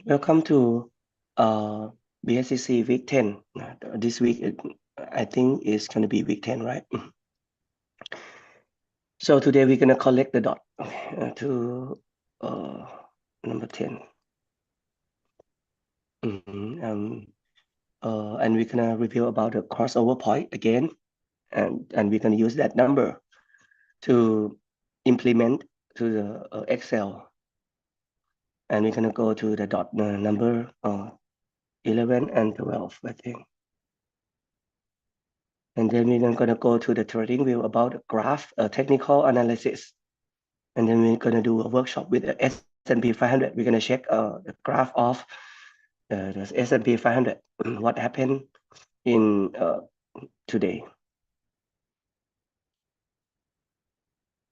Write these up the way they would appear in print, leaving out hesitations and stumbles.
Welcome to BHCC week 10. This week, I think it's going to be week 10, right? So today we're going to collect the dot to number 10. And we're going to review about the crossover point again. And we're going to use that number to implement to the Excel. And we're going to go to the dot number 11 and 12, I think. And then we're going to go to the trading view about graph technical analysis. And then we're going to do a workshop with the S&P 500. We're going to check the graph of the S&P 500, what happened in today.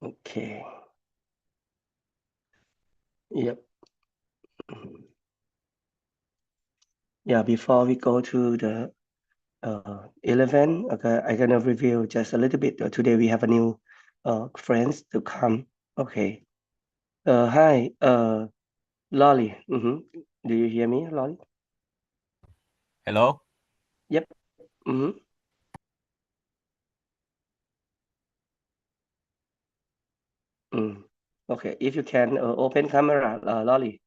Okay. Yep. Yeah, before we go to the 11, okay, I'm going to review just a little bit. Today we have a new friends to come. Okay. Hi, Lolly. Do you hear me, Lolly? Hello? Yep. Okay, if you can open camera, Lolly.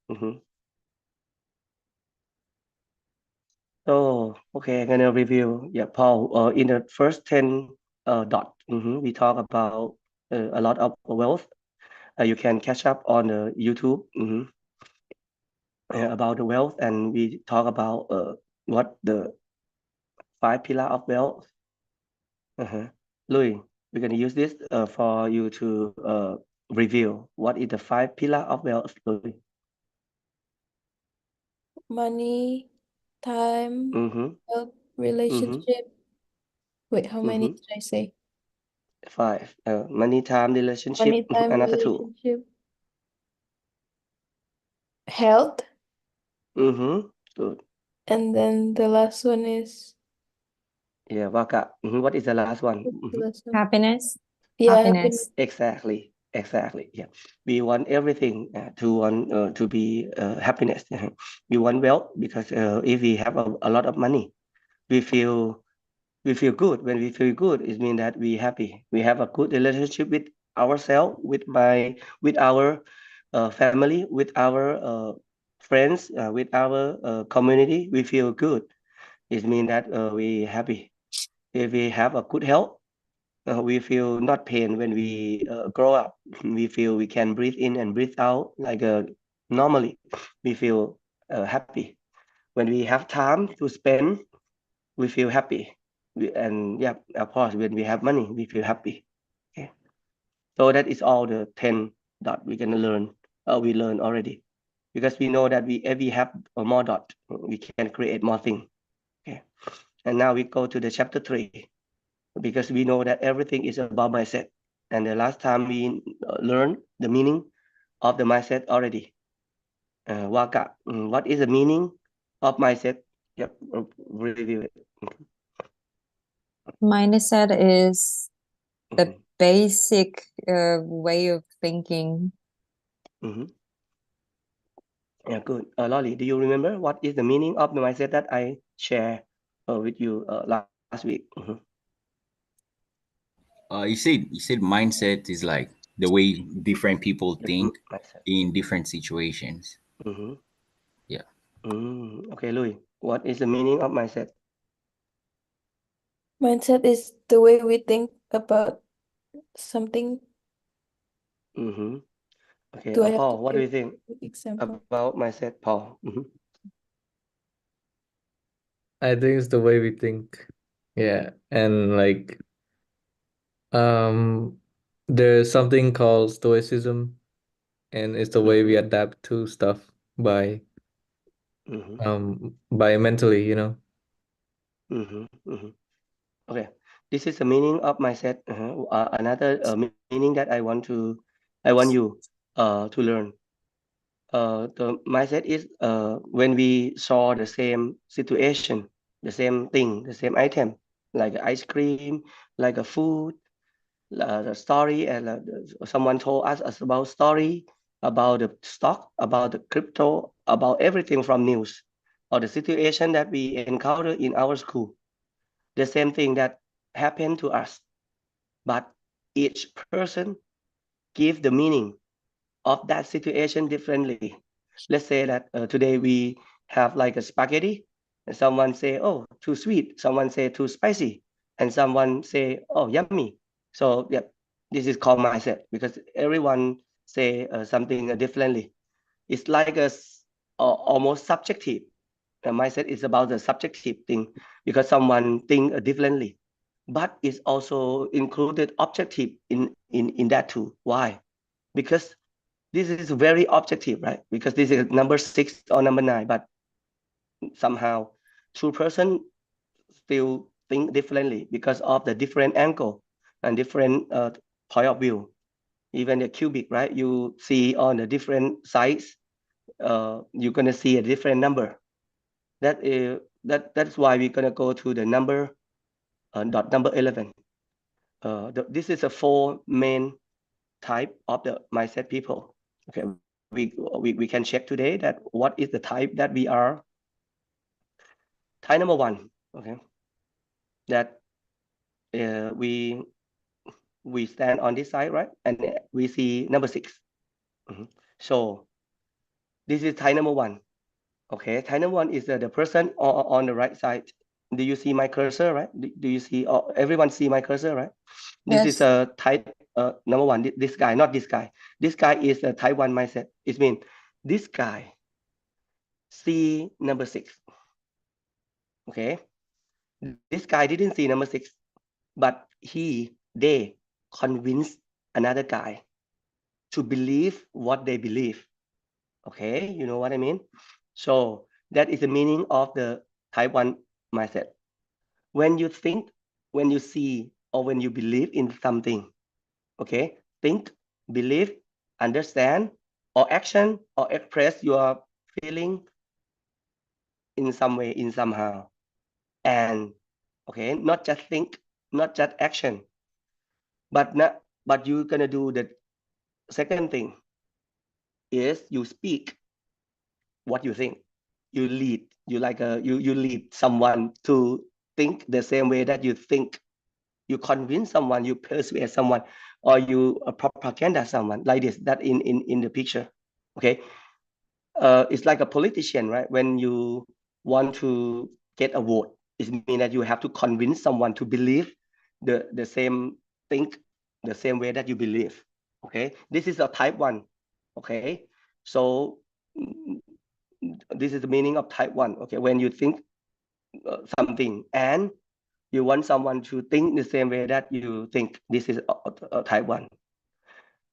So, okay, I'm gonna review. Yeah, Paul. In the first 10 dot, we talk about a lot of wealth. You can catch up on the YouTube about the wealth, and we talk about what the 5 pillar of wealth. Louis, we're gonna use this for you to review what is the 5 pillar of wealth, Louis. Money, time, health, relationship. Wait, how many did I say? 5. Money, time, relationship. Money, time, Another 2. relationship. Health. Good. And then the last one is Yeah, Waka. What is the last one? what's the last one? Happiness. Yeah, Happiness. Exactly. Yeah. We want everything to be happiness. We want wealth because if we have a lot of money, we feel good. When we feel good, it means that we happy. We have a good relationship with ourselves, with our family, with our friends, with our community. We feel good. It means that we happy. If we have a good health, we feel not pain when we grow up. We feel we can breathe in and breathe out like normally. We feel happy. When we have time to spend, we feel happy. And yeah, of course, when we have money, we feel happy. Okay. So that is all the 10 that we're gonna learn. We learn already because we know that if we have more dot, we can create more thing. Okay. And now we go to the chapter 3 because we know that everything is about mindset. And the last time we learned the meaning of the mindset already. Waka, what is the meaning of mindset? Yep, review it. Mindset is the basic way of thinking. Yeah, good. Lolly, do you remember what is the meaning of the mindset that I share with you last week? You said mindset is like the way different people think in different situations. Yeah. Okay, Louis, what is the meaning of mindset? Mindset is the way we think about something. Okay, Do I have Paul, to what do you give think example? about mindset, Paul? I think it's the way we think. Yeah. And like there's something called stoicism, and it's the way we adapt to stuff by mentally, you know. Okay, this is the meaning of mindset. Another meaning that I want you to learn. The mindset is when we saw the same situation, the same thing, the same item, like ice cream, like a food, the story, and someone told us about story about the stock, about the crypto, about everything from news or the situation that we encounter in our school. The same thing that happened to us, but each person give the meaning of that situation differently. Let's say that today we have like a spaghetti, and someone say, oh, too sweet. Someone say too spicy, and someone say, oh, yummy. So yeah, this is called mindset because everyone say something differently. It's like almost subjective. Mindset is about the subjective thing because someone think differently, but it's also included objective in that too. Why? Because this is very objective, right? Because this is number 6 or number 9, but somehow two person still think differently because of the different angle and different point of view. Even the cubic, right? You see on the different sides, you're gonna see a different number. That's why we're gonna go to the number dot number 11. This is a 4 main type of the mindset people. Okay, we can check today that what is the type that we are. Type number 1, okay, that we stand on this side, right, and we see number 6. So this is type number 1. Okay, type number 1 is the person on the right side. Do you see my cursor, right? Do you see? Everyone see my cursor, right? This is Yes. a type number 1. This guy, not this guy. This guy is a type 1 mindset. It means this guy see number 6. Okay, this guy didn't see number 6, but they convinced another guy to believe what they believe. Okay, you know what I mean? So that is the meaning of the type 1 mindset. When you think, when you see, or when you believe in something, okay, think, believe, understand, or action, or express your feeling in some way, in somehow. And okay, not just think, not just action, but you're gonna do the second thing is you speak what you think. You lead, you lead someone to think the same way that you think. You convince someone, you persuade someone, or you propaganda someone like this, that in the picture. Okay, it's like a politician, right? When you want to get a vote, it means that you have to convince someone to believe the same thing, the same way that you believe. Okay, this is a type 1. Okay, so this is the meaning of type 1. Okay, when you think something and you want someone to think the same way that you think, this is a type 1.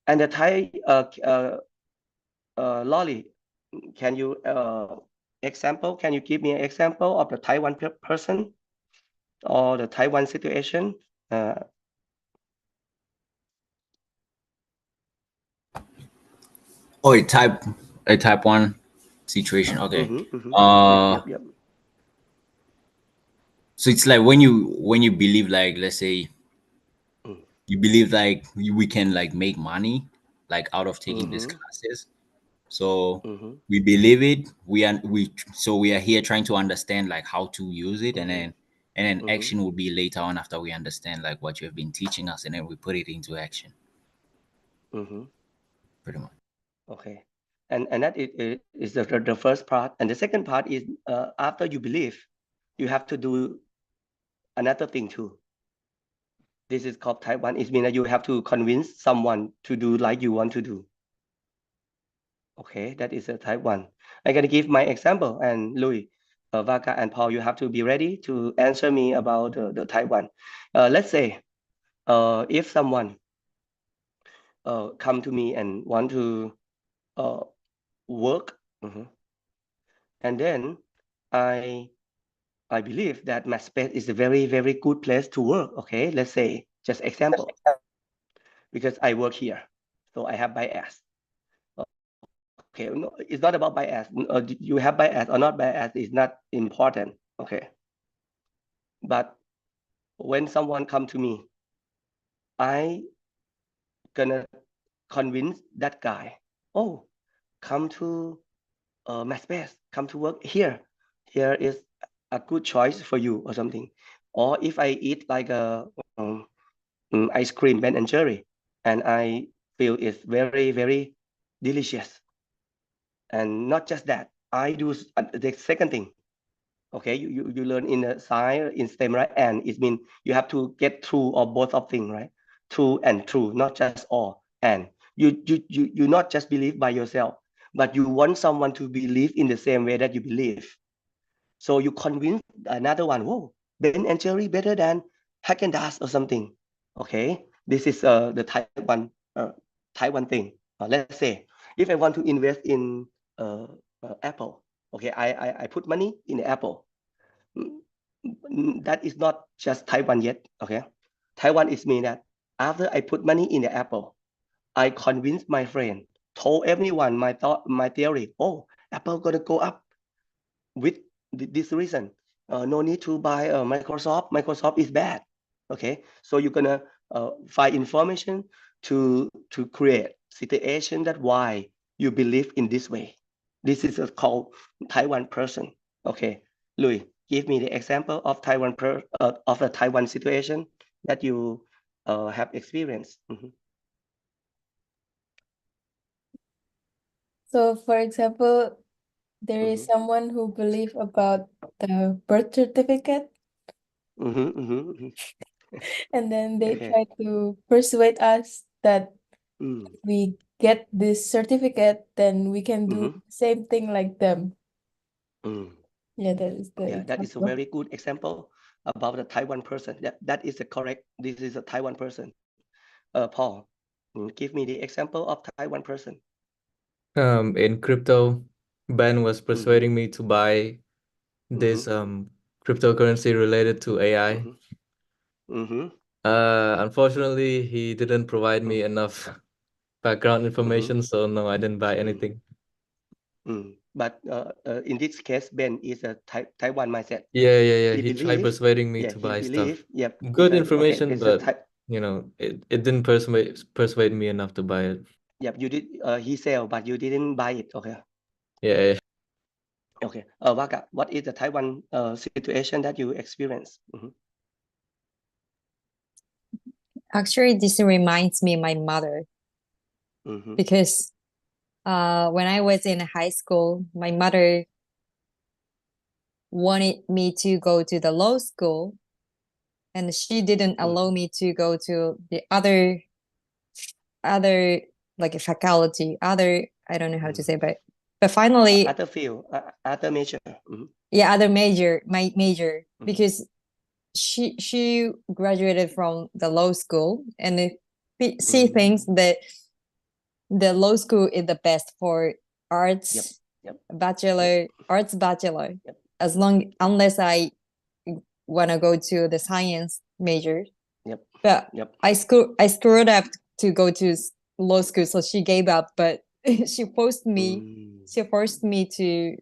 And the type Lolly, can you can you give me an example of the type 1 person or the type 1 situation? Oh, a type 1 situation. Okay. Yep. So it's like when you believe, like, let's say you believe like we can like make money like out of taking these classes. So we believe it. We are here trying to understand like how to use it, and then action will be later on after we understand like what you have been teaching us, and then we put it into action. Pretty much. Okay, and that is the first part, and the second part is after you believe, you have to do another thing too. This is called type 1. It means that you have to convince someone to do like you want to do. Okay, that is a type 1. I'm going to give my example, and Louis, Vaka, and Paul, you have to be ready to answer me about the type 1. Let's say if someone come to me and want to work, and then I believe that my space is a very, very good place to work. Okay, let's say just example, because I work here, so I have bias. Okay, no, it's not about bias. You have bias or not bias is not important. Okay, but when someone come to me, I gonna convince that guy oh, come to my space, come to work here. Here is a good choice for you or something. Or if I eat like a ice cream, Ben and Jerry, and I feel it's very, very delicious. And not just that, I do the second thing. Okay, you learn in the science in STEM, right? And it means you have to get true or both of things, right? True and true, not just all. And you not just believe by yourself, but you want someone to believe in the same way that you believe. So you convince another one, whoa, Ben and Jerry better than Haagen-Dazs or something. Okay, this is the type one thing. Let's say if I want to invest in Apple, okay, I put money in Apple. That is not just Taiwan yet. Okay, Taiwan is mean that after I put money in the Apple, I convinced my friend, told everyone my thought, my theory. Oh, Apple gonna go up with this reason. No need to buy Microsoft. Microsoft is bad. Okay, so you're gonna find information to create situation that why you believe in this way. This is called Taiwan person. Okay, Louis, give me the example of of a Taiwan situation that you have experienced. So, for example, there is someone who believe about the birth certificate, and then they Okay. try to persuade us that Mm. we get this certificate, then we can do the same thing like them. Mm. Yeah, that is the Yeah, that is a example. very good example about the Taiwan person. That is a correct. This is a Taiwan person. Paul, give me the example of Taiwan person. In crypto, Ben was persuading me to buy this cryptocurrency related to AI. Unfortunately, he didn't provide me enough background information, so no, I didn't buy anything. But in this case, Ben is a Taiwan mindset. Yeah. He He tried believe. persuading me Yeah, to he buy stuff. believe. Yep. Good Okay. information, It's a but it didn't persuade me enough to buy it. Yep. You did. He sell, but you didn't buy it. Okay. Yeah. Okay. Waka, what is the Taiwan situation that you experience? Actually, this reminds me of my mother because when I was in high school, my mother wanted me to go to the law school, and she didn't allow me to go to the other like a faculty, other I don't know how to say, but finally other field, other major. yeah, other major, my major, because she graduated from the law school, and she thinks that the law school is the best for arts bachelor. As long unless I want to go to the science major. But I screwed up to go to law school, so she gave up, but she forced me to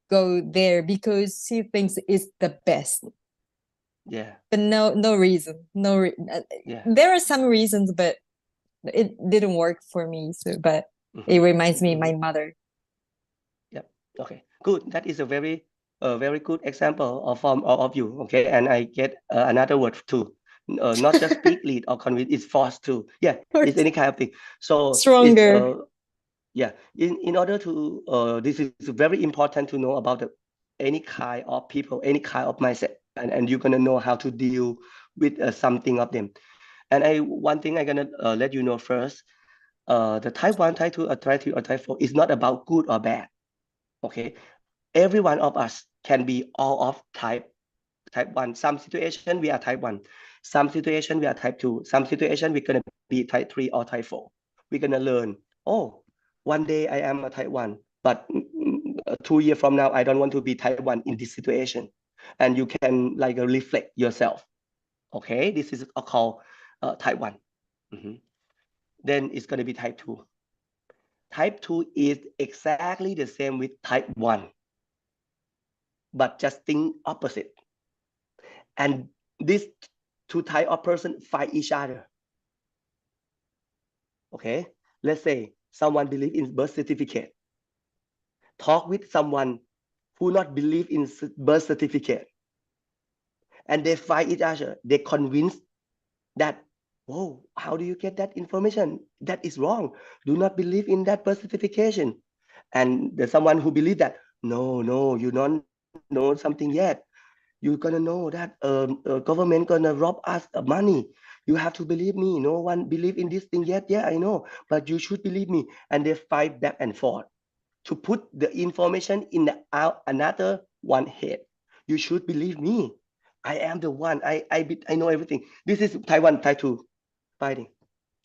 go there because she thinks it's the best. But no reason. There are some reasons, but it didn't work for me. So, but it reminds me of my mother. Okay. Good. That is a very good example of you. Okay. And I get another word too. Not just speak, lead, or convince. It's force too. Yeah. It's any kind of thing. So stronger. Yeah. In order to this is very important to know about any kind of people, any kind of mindset, and you're gonna know how to deal with something of them. And one thing I'm gonna let you know first. The type 1, type 2, or type 3, or type 4 is not about good or bad. Okay, every one of us can be all of type 1. Some situation we are type 1, some situation we are type 2, some situation we're gonna be type 3 or type 4. We're gonna learn, oh, one day I am a type 1, but 2 years from now I don't want to be type 1 in this situation. And you can like reflect yourself. Okay, this is called type 1. Then it's gonna be type 2. Type 2 is exactly the same with type 1, but just think opposite. And these two type of person fight each other. Okay, let's say someone believe in birth certificate. Talk with someone who not believe in birth certificate, and they fight each other. They convince that, whoa, how do you get that information? That is wrong. Do not believe in that birth certification. And there's someone who believe that, no, you don't know something yet. You're gonna know that government gonna rob us of money. You have to believe me. No one believe in this thing yet. Yeah, I know, but you should believe me. And they fight back and forth to put the information in another one head. You should believe me. I am the one. I know everything. This is Taiwan, Taiwan fighting.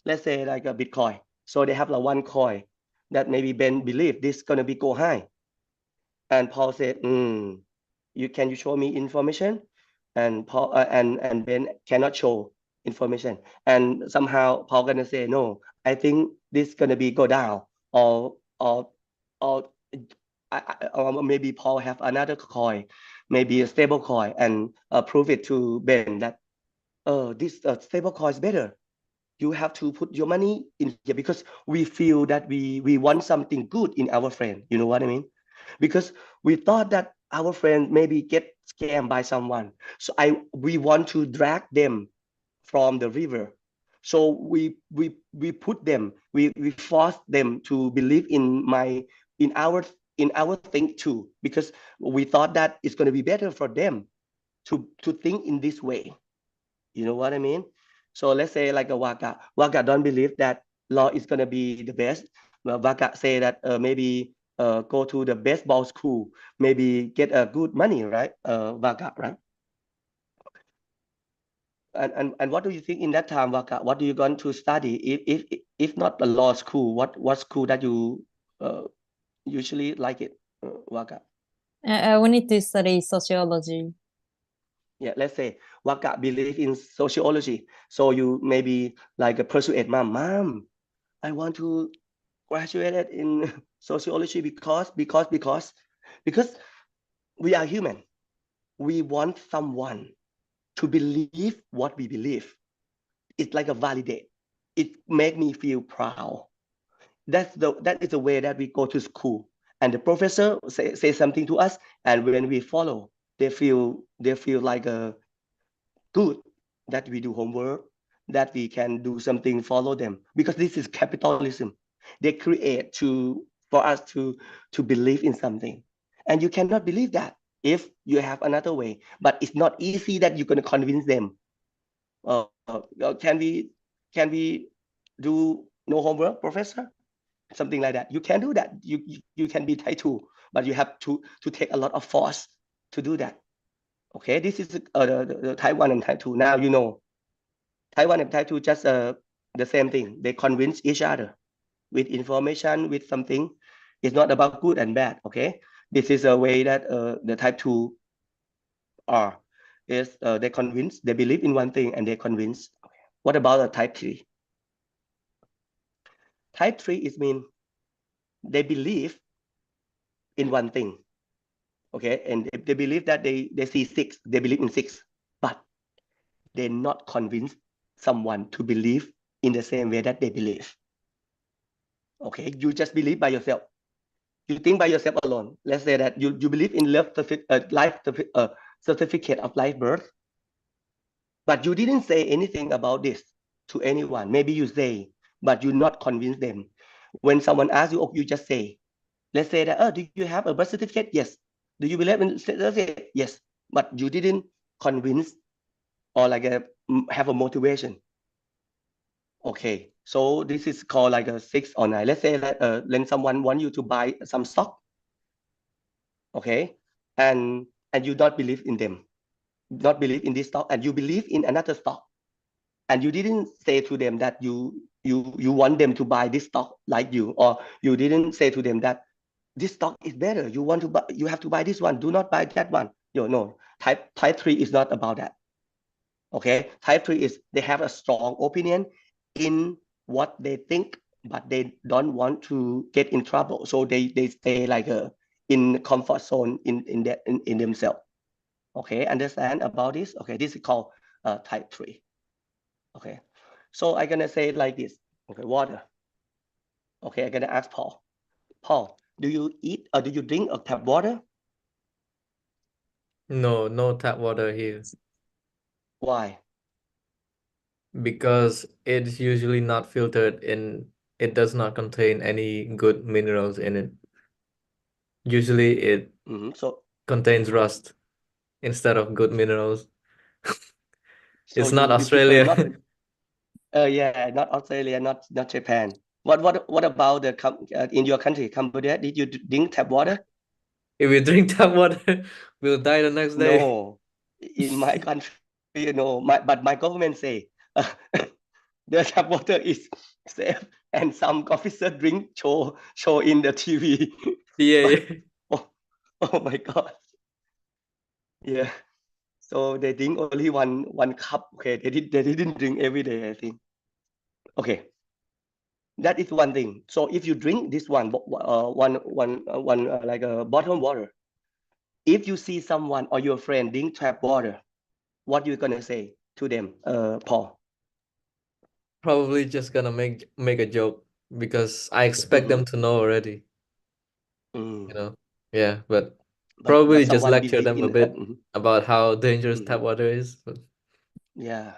Let's say like a Bitcoin. So they have like one coin that maybe Ben believe this gonna be go high. And Paul said, you show me information? And Paul and Ben cannot show information. And somehow Paul gonna say, no, I think this gonna be go down, or or or maybe Paul have another coin, maybe a stable coin, and prove it to Ben that this stable coin is better. You have to put your money in here because we feel that we want something good in our friend. You know what I mean? Because we thought that our friend maybe get scammed by someone. So we want to drag them from the river. So we put them, we force them to believe in our thing too, because we thought that it's going to be better for them to think in this way. You know what I mean? So let's say like a Waka don't believe that law is going to be the best. Well, Waka say that maybe go to the baseball school, maybe get a good money, right? Waka, right? And what do you think in that time, Waka? What do you going to study? If not the law school, what school that you usually like it, Waka? I wanted to study sociology. Yeah, let's say Waka believe in sociology. So you maybe like persuade mom, I want to graduate in sociology because we are human. We want someone to believe what we believe. It's like a validate. It make me feel proud. That is the way that we go to school. And the professor say something to us, and when we follow, they feel like a good that we do homework, that we can do something, follow them, because this is capitalism. They create for us to believe in something, and you cannot believe that if you have another way. But it's not easy that you're going to convince them. Can we do no homework, professor? Something like that. You can do that. You can be Thai but you have to take a lot of force to do that. Okay, this is the Taiwan and Taiwan. Now you know Taiwan and Taiwan just the same thing. They convince each other with information, with something. It's not about good and bad. Okay, this is a way that the Type 2 are. Is they convince, they believe in one thing and they convince. What about the Type 3? Type 3 is mean they believe in one thing. Okay, and they believe that they see six, they believe in six, but they're not convinced someone to believe in the same way that they believe. Okay, you just believe by yourself. You think by yourself alone. Let's say that you believe in life certificate of life birth, but you didn't say anything about this to anyone. Maybe you say, but you not convince them. When someone asks you, oh, you just say. Let's say that, oh, do you have a birth certificate? Yes. Do you believe in certificate? Yes. But you didn't convince or like have a motivation. Okay, so this is called like a 6 or 9. Let's say that then someone want you to buy some stock. Okay, and you not believe in them, not believe in this stock, and you believe in another stock, and you didn't say to them that you want them to buy this stock like you, or you didn't say to them that this stock is better. You want to buy, you have to buy this one. Do not buy that one. No. Type 3 is not about that. Okay, Type 3 is they have a strong opinion in what they think, but they don't want to get in trouble. So they stay like in comfort zone in themselves. Okay, understand about this? Okay, this is called Type 3. Okay, so I'm gonna say it like this. Okay, water. Okay, I'm gonna ask Paul. Paul, do you eat or do you drink tap water? No, no tap water here Why? because it's usually not filtered and it does not contain any good minerals in it. Usually it So contains rust instead of good minerals. It's not you prefer not Australia. yeah, not Australia, not Japan. What about the in your country, Cambodia? Did you drink tap water? If we drink tap water, we'll die the next day. No, in my country, but my government say the tap water is safe, and some officer drink show in the TV. Yeah, But yeah. oh my God, yeah. So they drink only one cup. Okay, they didn't drink every day, I think. Okay, that is one thing. So if you drink this one like a bottled water, if you see someone or your friend drink tap water, what you gonna say to them, Paul? Probably just gonna make a joke because I expect them to know already, you know. Yeah, but But probably just someone lecture believe them a in bit about how dangerous tap water is. But yeah.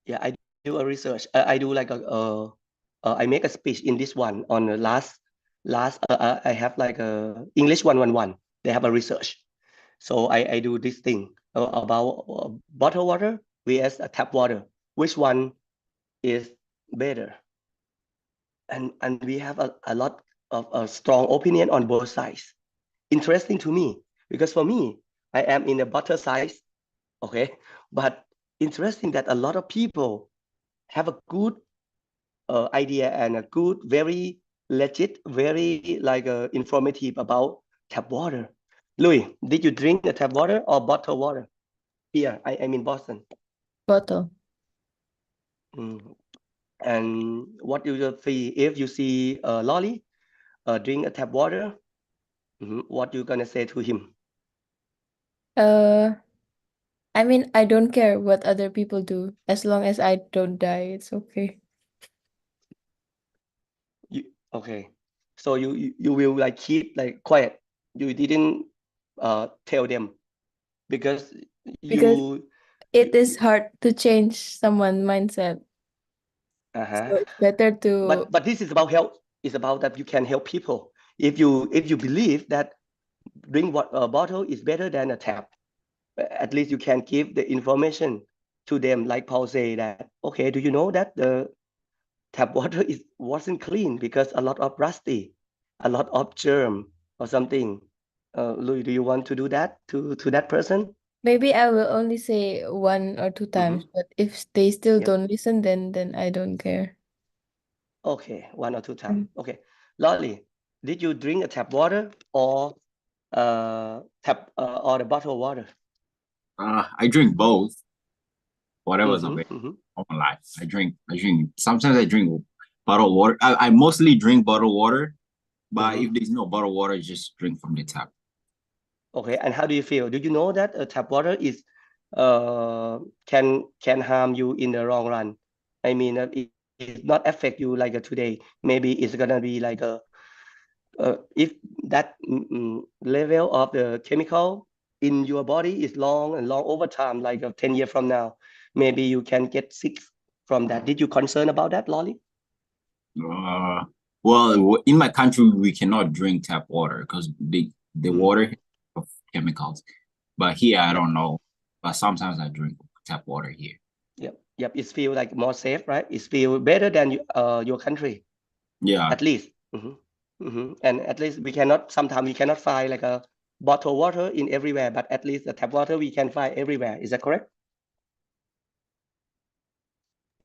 I do a research. I do like I make a speech in this one on the last. I have like a English 111. They have a research. So I do this thing about bottled water vs tap water. Which one is better? And we have a lot of a strong opinion on both sides. Interesting to me because for me, I am in a butter size. Okay, but interesting that a lot of people have a good idea and a good, very legit, very like informative about tap water. Louis, did you drink the tap water or bottled water? Here, I'm in Boston. Bottle. Mm. And what do you see if you see Lolly drink a tap water? What you gonna say to him? I mean, I don't care what other people do. As long as I don't die, it's okay. Okay, so you will like keep like quiet. You didn't tell them because Because it is you hard to change someone's mindset. uh-huh. So it's better to But this is about help. It's about that you can help people. If you believe that drink what a bottle is better than a tap, at least you can give the information to them. Like Paul say that, okay, do you know that the tap water is wasn't clean because a lot of rusty, a lot of germ or something. Louis, do you want to do that to that person? maybe I will only say 1 or 2 times, but if they still Yep. don't listen, then I don't care. Okay, 1 or 2 times. Okay, Lolly, did you drink a tap water or tap or the bottled water? I drink both. Whatever's Mm-hmm, available mm-hmm. all my life. I drink. Sometimes I drink bottled water. I mostly drink bottled water, but if there's no bottled water, just drink from the tap. Okay, and how do you feel? Do you know that tap water is can harm you in the long run? I mean, it not affect you like today. Maybe it's gonna be like if that level of the chemical in your body is long and long over time, like 10 years from now, maybe you can get sick from that. Did you concern about that, Lolly? Well, in my country, we cannot drink tap water because the water of chemicals. But here, I don't know. But sometimes I drink tap water here. Yep. It feel like more safe, right? It feel better than your country, Yeah. at least. And at least sometimes we cannot find like a bottled water in everywhere, but at least the tap water we can find everywhere. Is that correct?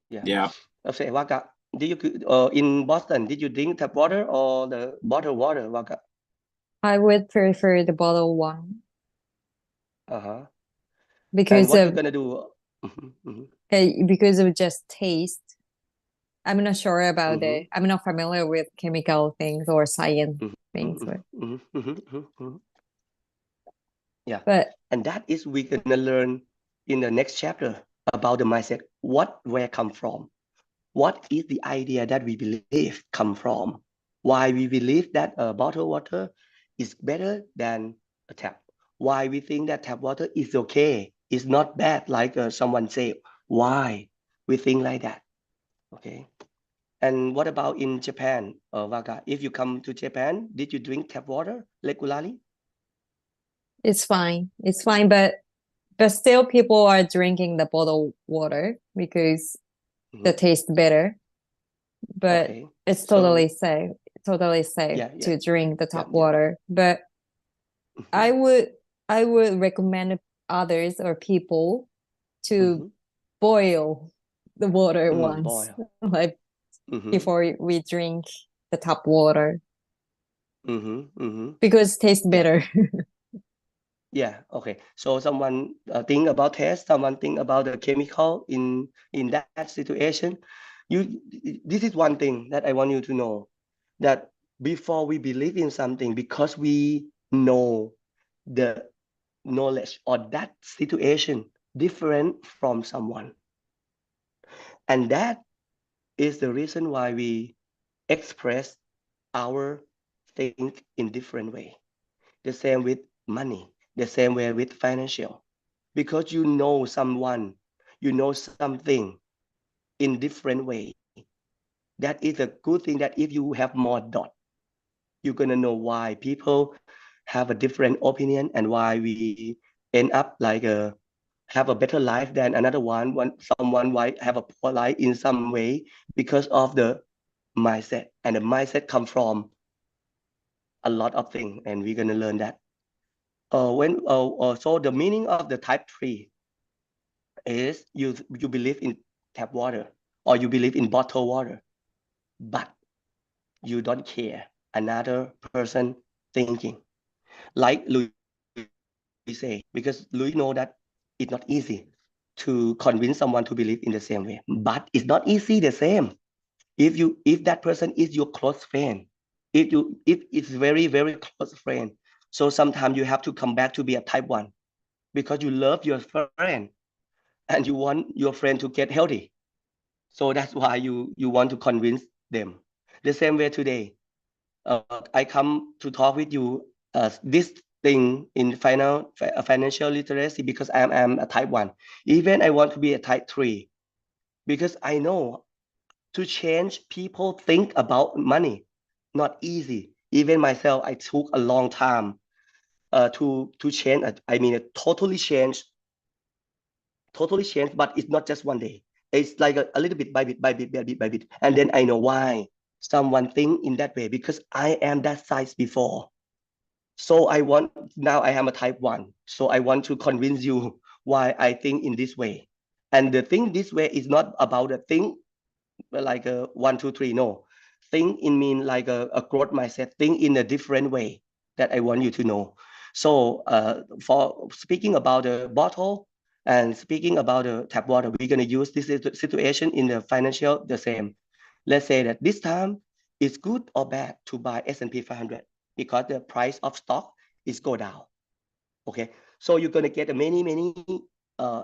Yeah. Okay, Waka, did you in Boston, did you drink tap water or the bottled water, Waka? I would prefer the bottle one And because what you of gonna do? because of just taste. I'm not sure about it. I'm not familiar with chemical things or science things, Yeah, but and that is we're gonna learn in the next chapter about the mindset. Where come from? what is the idea that we believe come from? Why we believe that bottled water is better than a tap? Why we think that tap water is okay, it's not bad like someone say? Why we think like that? Okay. And what about in Japan, Vaga? If you come to Japan, did you drink tap water regularly? It's fine. It's fine, but still people are drinking the bottled water because the taste better. But Okay. it's So totally safe yeah, to drink the tap yeah. water. But I would recommend others or people to boil the water once, boil. like before we drink the tap water, because it tastes better. Yeah. Okay. So someone think about taste, someone think about the chemical in that situation. This is one thing that I want you to know, that before we believe in something, because we know the knowledge or that situation different from someone, and that is the reason why we express our things in different way. The same with money, the same way with financial. Because you know someone, you know something in different way. That is a good thing, that if you have more dot, you're gonna know why people have a different opinion and why we end up like have a better life than another one. Someone might have a poor life in some way because of the mindset, and the mindset come from a lot of things, and we're gonna learn that. So the meaning of the type 3 is you believe in tap water or you believe in bottled water, but you don't care another person thinking. Like Louis say, because Louis know that it's not easy to convince someone to believe in the same way, but it's not easy the same. If that person is your close friend, if it's very close friend, so sometimes you have to come back to be a type 1 because you love your friend and you want your friend to get healthy. So that's why you want to convince them. The same way today, I come to talk with you this thing in financial literacy because I'm a type 1. Even I want to be a type 3 because I know to change people think about money, not easy. Even myself, I took a long time to change. I mean, totally changed, but it's not just one day. It's like a little bit by bit by bit by bit by bit. And then I know why someone think in that way, because I am that size before. So now I am a type 1. So I want to convince you why I think in this way. And the thing this way is not about a thing like a 1, 2, 3. No. Think in mean like a growth mindset, think in a different way that I want you to know. So for speaking about the bottle and speaking about the tap water, we're going to use this situation in the financial the same. Let's say that this time it's good or bad to buy S&P 500 because the price of stock is go down. Okay, so you're going to get a many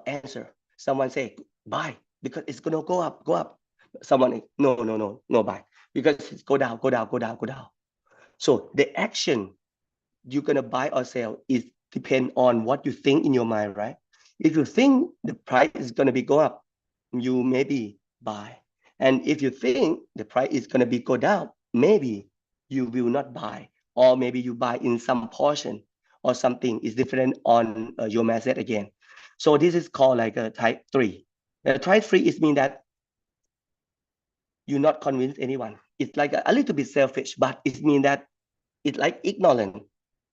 answer. Someone say buy because it's going to go up. Someone no buy because it's go down. So the action you're going to buy or sell is depend on what you think in your mind, right? If you think the price is going to be go up, you maybe buy. And if you think the price is going to be go down, maybe you will not buy, or maybe you buy in some portion or something is different on your mindset again. So this is called like a type 3. Type 3 is mean that you not convince anyone. It's like a little bit selfish, but it means that it's like ignorant.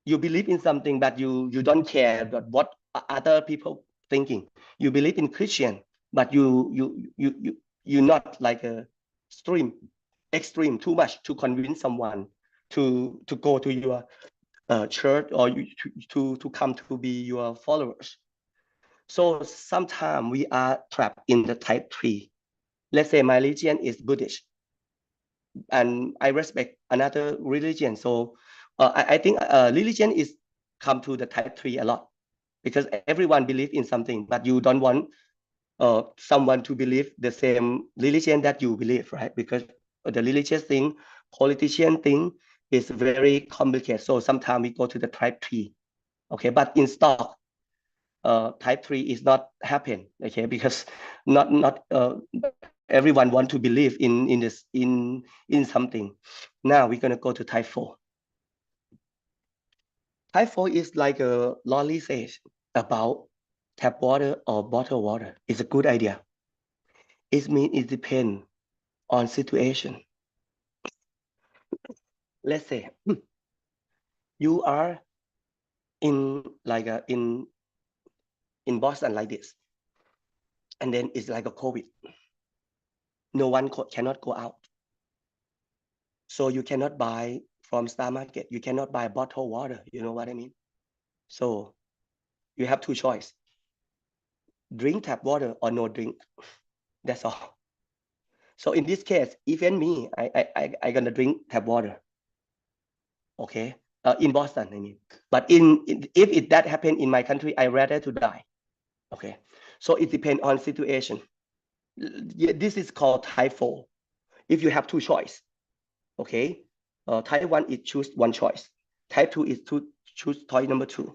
You believe in something, but you don't care about what other people thinking. You believe in Christian, but you not like a extreme too much to convince someone to go to your church or to come to be your followers. So sometimes we are trapped in the type 3. Let's say my religion is Buddhist and I respect another religion. So I think religion is come to the type 3 a lot because everyone believes in something, but you don't want someone to believe the same religion that you believe, right? Because the religious thing, politician thing is very complicated. So sometimes we go to the type 3. Okay, but in stock, type 3 is not happen. Okay, because not everyone want to believe in this in something. Now we're gonna go to type 4. Type 4 is like a Lolly says about tap water or bottled water. It's a good idea. It means it depends on situation. Let's say you are in like in Boston like this, and then it's like a COVID. No one cannot go out, so you cannot buy from Star Market. You cannot buy bottled water. You know what I mean? So you have two choices: drink tap water or no drink. That's all. So in this case, even me, I gonna drink tap water. Okay, in Boston, I mean. But if that happened in my country, I rather to die. Okay, so it depends on situation. This is called type 4. If you have two choice, okay, type 1 is choose one choice. Type 2 is to choose choice number 2.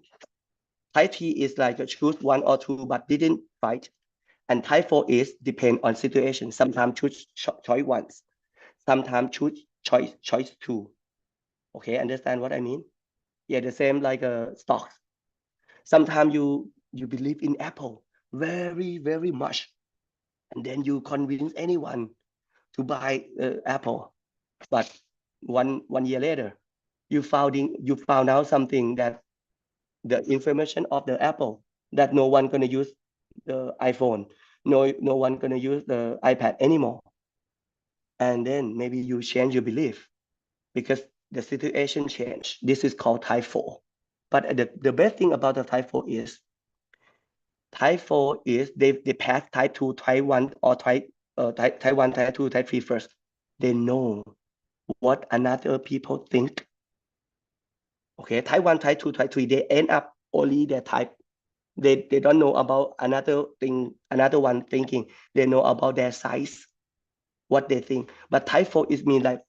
Type 3 is like choose 1 or 2 but didn't fight. And type 4 is depend on situation. Sometimes choose choice 1, sometimes choose choice 2. Okay, understand what I mean? Yeah, the same like stocks. Sometimes you believe in Apple very much, and then you convince anyone to buy Apple, but one year later, you found out something that the information of the Apple that no one gonna use the iPhone, no one gonna use the iPad anymore, and then maybe you change your belief because the situation changed. This is called type 4. But the best thing about the type 4 is they pass type 2, type 1, or type 1, type 2, type 3 first. They know what another people think. Okay, type 1, type 2, type 3, they end up only their type. They don't know about another thing, another one thinking. They know about their size, what they think. But type 4 is mean like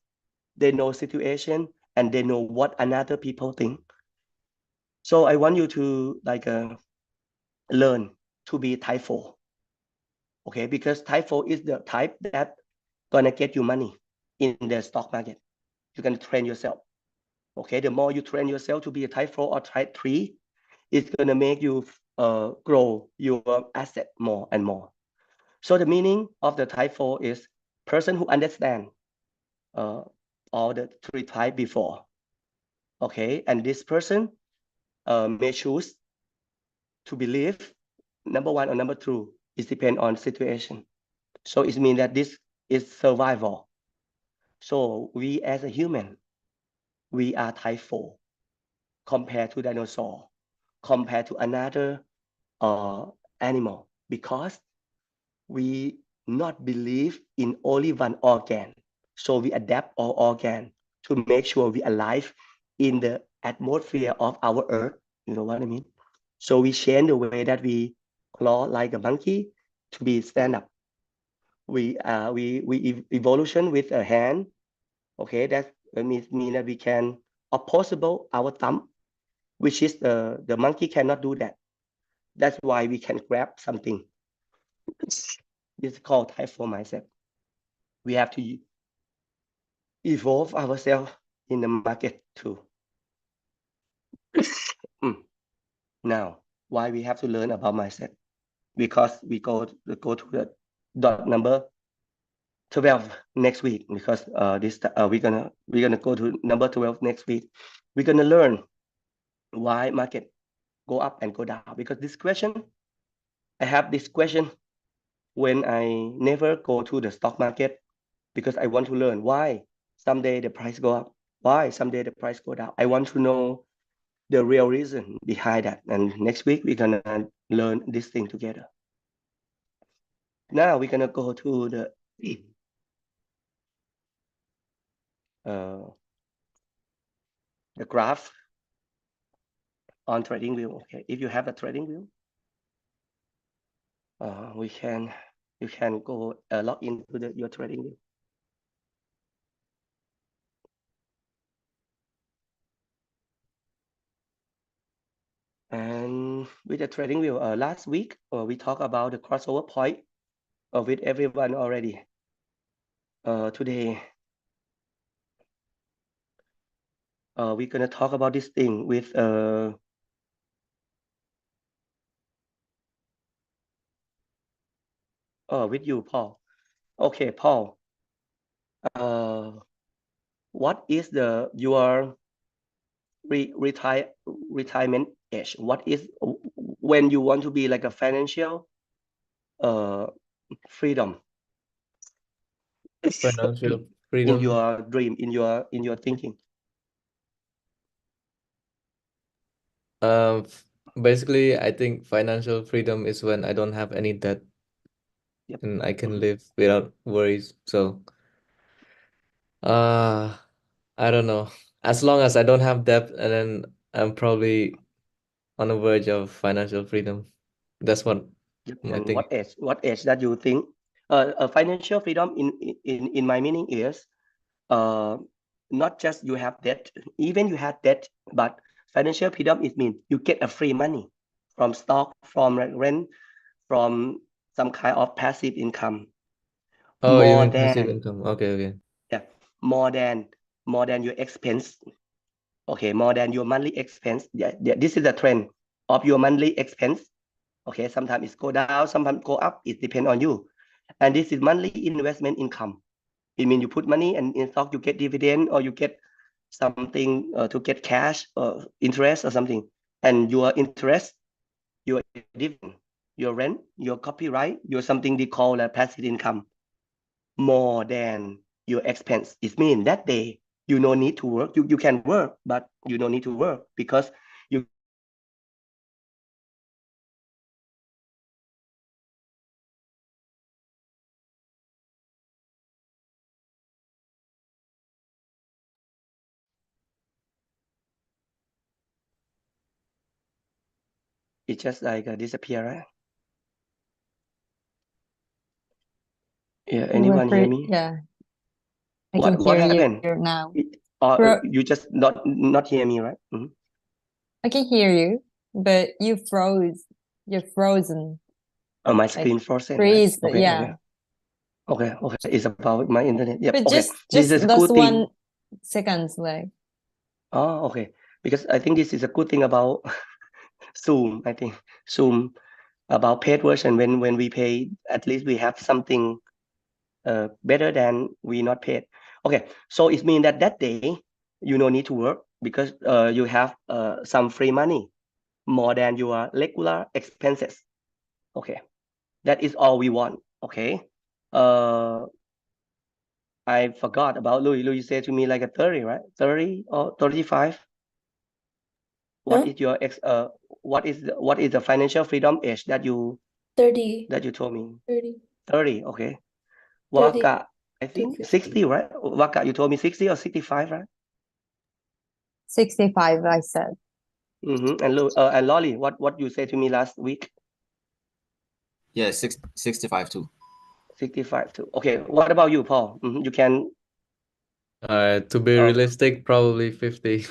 they know situation and they know what another people think. So I want you to like learn to be type 4. Okay, because type 4 is the type that gonna get you money in the stock market. You can train yourself. Okay, the more you train yourself to be a type 4 or type 3, it's gonna make you grow your asset more and more. So the meaning of the type 4 is person who understand all the 3 type before. Okay, and this person may choose to believe number 1 or number 2. It depends on situation. So it means that this is survival. So we as a human, we are type 4 compared to dinosaur, compared to another animal, because we not believe in only one organ. So we adapt our organ to make sure we alive in the atmosphere of our earth. You know what I mean? So we change the way that we claw like a monkey to be stand up. We evolution with a hand. Okay, that means that we can opposable our thumb, which is the monkey cannot do that. That's why we can grab something. This is called type 4 mindset. We have to evolve ourselves in the market too. Now, why we have to learn about mindset? Because we go to the dot number 12 next week, because we're gonna go to number 12 next week. We're gonna learn why market go up and go down, because this question, I have this question when I never go to the stock market, because I want to learn why someday the price go up, why someday the price go down. I want to know the real reason behind that. And next week we're gonna learn this thing together. Now we're gonna go to the graph on trading view. Okay, if you have a trading view. you can go log into your trading view. And with the trading view, last week we talked about the crossover point with everyone already. Today we're gonna talk about this thing with you, Paul. Okay, Paul. What is your retirement age? What is when you want to be like a financial freedom? Financial In freedom. your dream, in your thinking. Basically, I think financial freedom is when I don't have any debt. Yep. And I can live without worries. So, I don't know. As long as I don't have debt, and then I'm probably on the verge of financial freedom. That's what Yep. I And think. what age that you think? Financial freedom in my meaning is not just you have debt, even you have debt, but financial freedom it means you get a free money from stock, from rent, from some kind of passive income. Oh, you More mean passive than income? Okay. yeah, more than your expense. Okay, more than your monthly expense. Yeah, this is the trend of your monthly expense. Okay, sometimes it go down, sometimes go up. It depends on you. And this is monthly investment income. It means you put money and in stock you get dividend or you get something to get cash or interest or something. And your interest, your dividend, your rent, your copyright, your something they call a passive income more than your expense. It means that day you no need to work. You can work, but you don't need to work because you it just like disappear, right? Yeah, anyone hear me? Yeah, I What can hear happened? you now. You just not hear me, right? I can hear you, but you froze. You're frozen. Oh, my Like screen frozen, right? freeze. Okay, Yeah. okay. It's about my internet. Yep. But Okay. This just is a those good thing. 1 seconds, like. Oh, okay. Because I think this is a good thing about Zoom. I think Zoom about paid version when we pay, at least we have something better than we not paid. Okay, so it means that day you no need to work because you have some free money more than your regular expenses. Okay, that is all we want. Okay, I forgot about Louis. Louis said to me like a 30, right? 30 or 35. What is your what is the financial freedom age that you 30. told me? 30. 30. Okay. 30 Waka, I to think 50. 60, right? Waka, you told me 60 or 65, right? 65, I said. And Lolly, what you said to me last week? Yeah, 65 too. 65 too. Okay, what about you, Paul? You can. To be realistic, probably 50.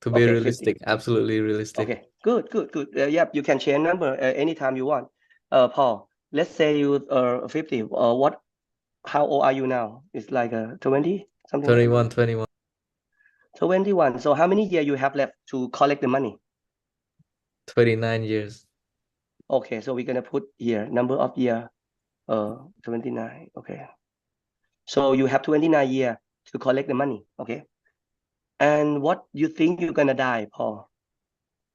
To be Okay, realistic, 50. absolutely realistic. Okay, good. Yep, you can change number anytime you want. Paul, let's say you are 50. How old are you now? It's like 20, something like that. 21. 21. So how many years you have left to collect the money? 29 years. Okay, so we're gonna put here number of year 29. Okay. So you have 29 years to collect the money. Okay. And what you think you're gonna die, Paul?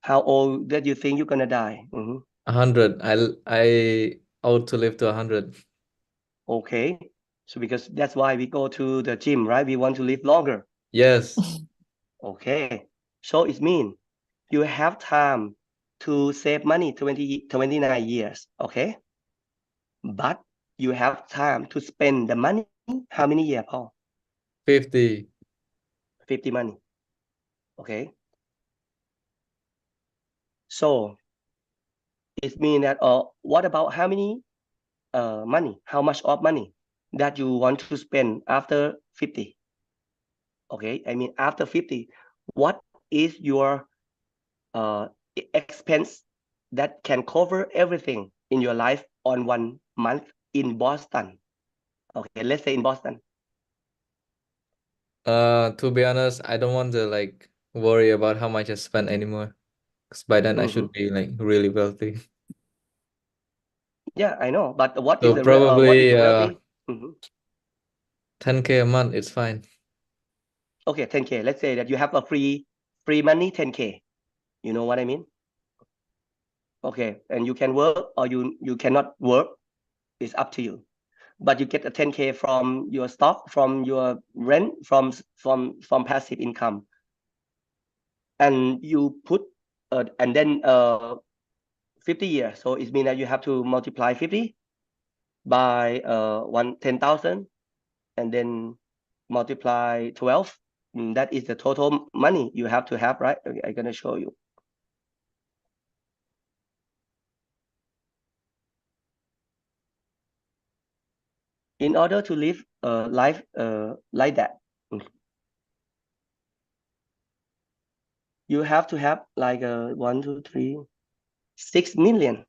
How old that you think you're gonna die? 100. I ought to live to 100. Okay. So because that's why we go to the gym, right? We want to live longer. Yes. Okay. So it means you have time to save money 29 years. Okay. But you have time to spend the money. How many years, Paul? 50. 50 money. Okay. So It means that, what about how many money, how much of money that you want to spend after 50? Okay, I mean, after 50, what is your expense that can cover everything in your life on 1 month in Boston? Okay, let's say in Boston. To be honest, I don't want to like worry about how much I spend anymore. Because by then I should be like really wealthy. Yeah, I know, but what is So the probably wealthy? 10K a month, it's fine. Okay, 10K. Let's say that you have a free money, 10K. You know what I mean? Okay, and you can work or you cannot work. It's up to you. But you get a 10K from your stock, from your rent, from passive income, and you put and then 50 years. So it means that you have to multiply 50 by 10,000, and then multiply 12. That is the total money you have to have, right? Okay, I'm gonna show you. In order to live a life like that, you have to have like 1, 2, 3, 6 million.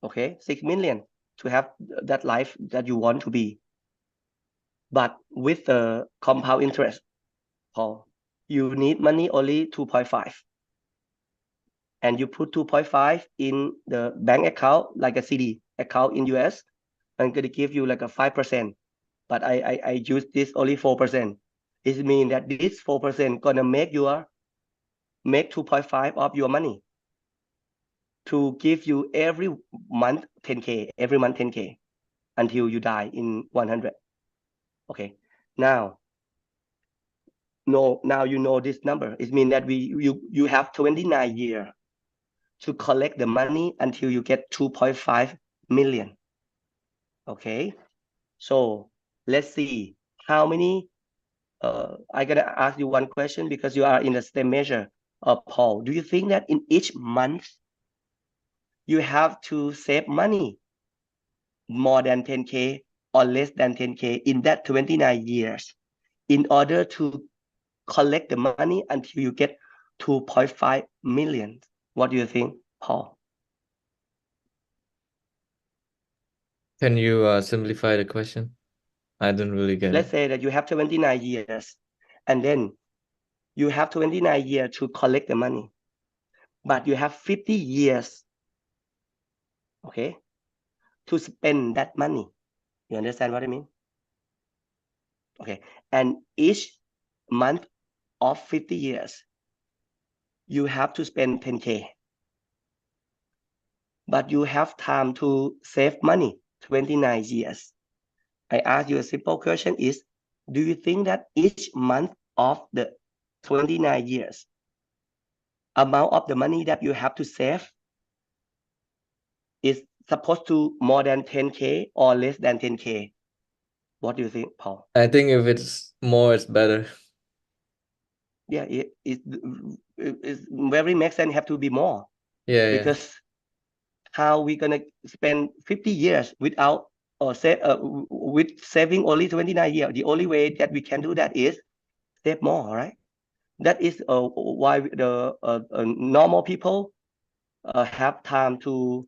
Okay, 6 million to have that life that you want to be. But with the compound interest, Paul, you need money only 2.5. And you put 2.5 in the bank account, like a CD account in US, and gonna give you like a 5%. But I use this only 4%. It means that this 4% gonna make 2.5 of your money to give you every month 10K, every month 10K until you die in 100. Okay, now you know this number. It means that you have 29 years to collect the money until you get 2.5 million. Okay, so let's see how many. I'm gonna ask you one question because you are in the same measure. Paul, do you think that in each month you have to save money more than 10K or less than 10K in that 29 years in order to collect the money until you get 2.5 million? What do you think, Paul? Can you simplify the question? I don't really get Let's it. say that you have 29 years and then you have 29 years to collect the money, but you have 50 years, okay, to spend that money. You understand what I mean? Okay, and each month of 50 years, you have to spend 10K, but you have time to save money 29 years. I ask you a simple question is, do you think that each month of the 29 years, amount of the money that you have to save is supposed to more than 10K or less than 10K? What do you think, Paul? I think if it's more, it's better. Yeah, it's very makes sense. Have to be more. Yeah, because how we gonna spend 50 years without or with saving only 29 years? The only way that we can do that is save more, right? That is why the normal people have time to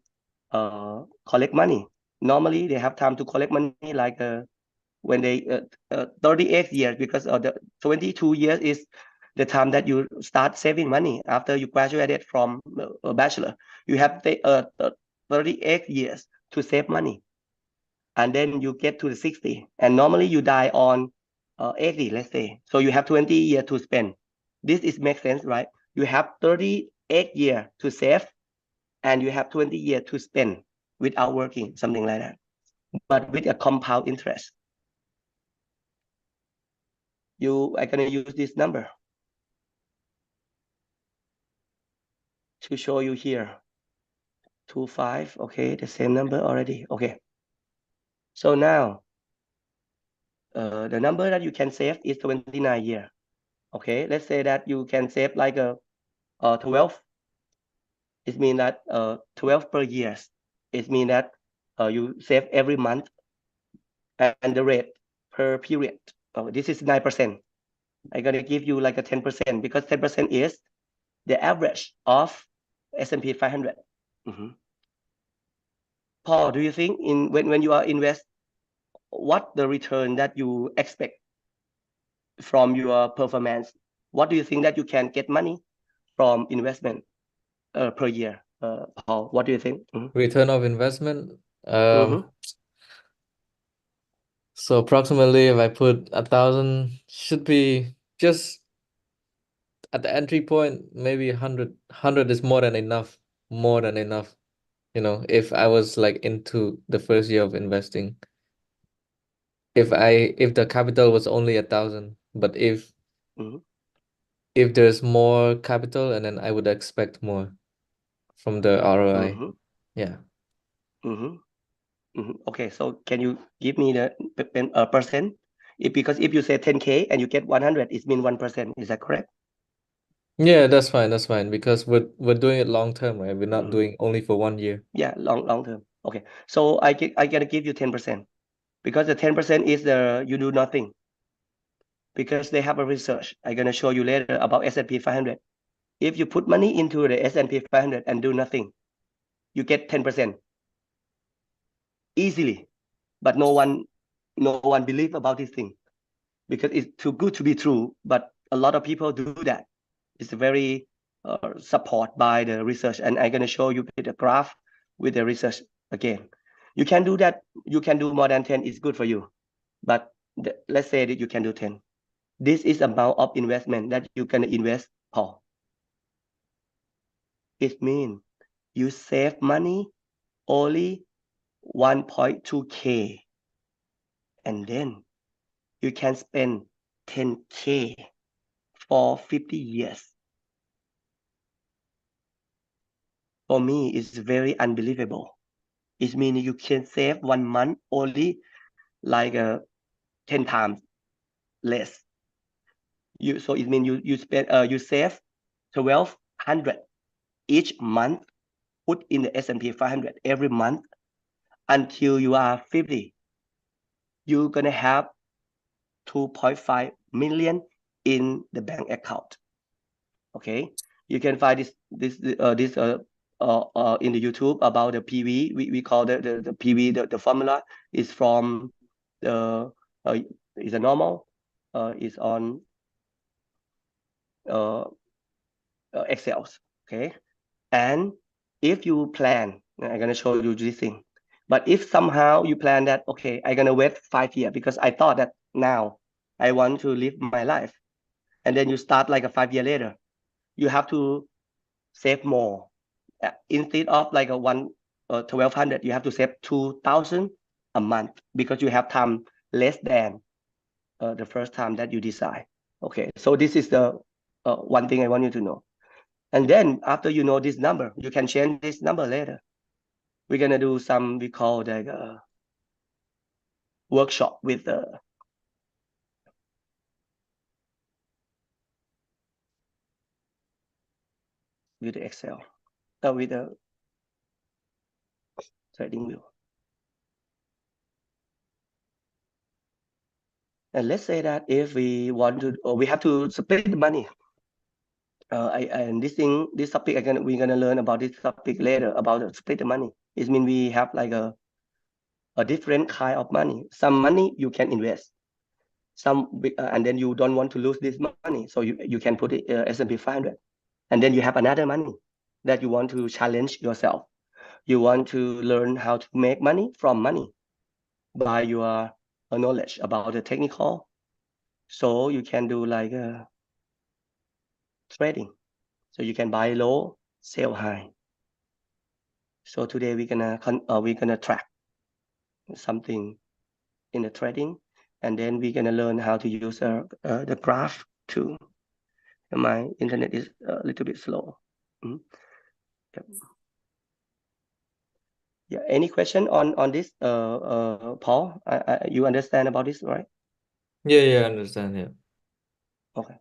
collect money. Normally, they have time to collect money like when they 38 years, because the 22 years is the time that you start saving money after you graduated from a bachelor. You have 38 years to save money, and then you get to the 60, and normally you die on 80, let's say. So you have 20 years to spend. This is makes sense, right? You have 38 years to save, and you have 20 years to spend without working, something like that, but with a compound interest. I'm gonna use this number to show you here. 25, okay, the same number already. Okay, so now the number that you can save is 29 years. Okay, let's say that you can save like a 12. It means that 12 per years. It means that you save every month, and the rate per period. This is 9%. I'm gonna give you like a 10% because 10% is the average of S&P 500. Paul, do you think when you are invest, what the return that you expect from your performance? What do you think that you can get money from investment per year? Paul, what do you think? Return of investment. So approximately, if I put 1,000, should be just at the entry point, maybe 100. 100 is more than enough. More than enough. You know, if I was like into the first year of investing, if the capital was only 1,000, but if there's more capital, and then I would expect more from the ROI. Yeah. Okay, so can you give me the percent? Because if you say 10K and you get 100, it means 1%. Is that correct? Yeah, that's fine. That's fine because we're doing it long term, right? We're not doing only for 1 year. Yeah, long term. Okay, so I gotta give you 10% because the 10% is you do nothing, because they have a research. I'm gonna show you later about S&P 500. If you put money into the S&P 500 and do nothing, you get 10% easily. But no one believe about this thing because it's too good to be true. But a lot of people do that. It's very support by the research, and I'm gonna show you with a graph with the research again. You can do that. You can do more than 10. It's good for you. But let's say that you can do 10. This is amount of investment that you can invest, Paul. It means you save money only 1.2K, and then you can spend 10K for 50 years. For me, it's very unbelievable. It means you can save 1 month only like 10 times less. So it means you spend you save 1,200 each month, put in the S&P 500 every month until you are 50. You're gonna have 2.5 million in the bank account. Okay, you can find this in the YouTube about the PV. We call the PV. The formula is from the is a normal is on Excel. Okay, and if you plan, I'm gonna show you this thing. But if somehow you plan that, okay, I'm gonna wait 5 years because I thought that now I want to live my life, and then you start like a 5 year later, you have to save more. Instead of like a 1,200, you have to save 2,000 a month because you have time less than the first time that you decide. Okay, so this is the one thing I want you to know. And then after you know this number, you can change this number later. We're gonna do some, we call the workshop with the Excel, with the trading view. And let's say that if we want to, or we have to split the money. And this topic, we're gonna learn about this topic later about the split the money. It means we have like a different kind of money. Some money you can invest, and then you don't want to lose this money, so you can put it S&P 500, and then you have another money that you want to challenge yourself. You want to learn how to make money from money by your knowledge about the technical. So you can do like trading. So you can buy low, sell high. So today we're gonna track something in the trading, and then we're gonna learn how to use the graph too. My internet is a little bit slow. Yep. Yeah. Any question on this, Paul? You understand about this, right? Yeah, I understand. Yeah. Okay.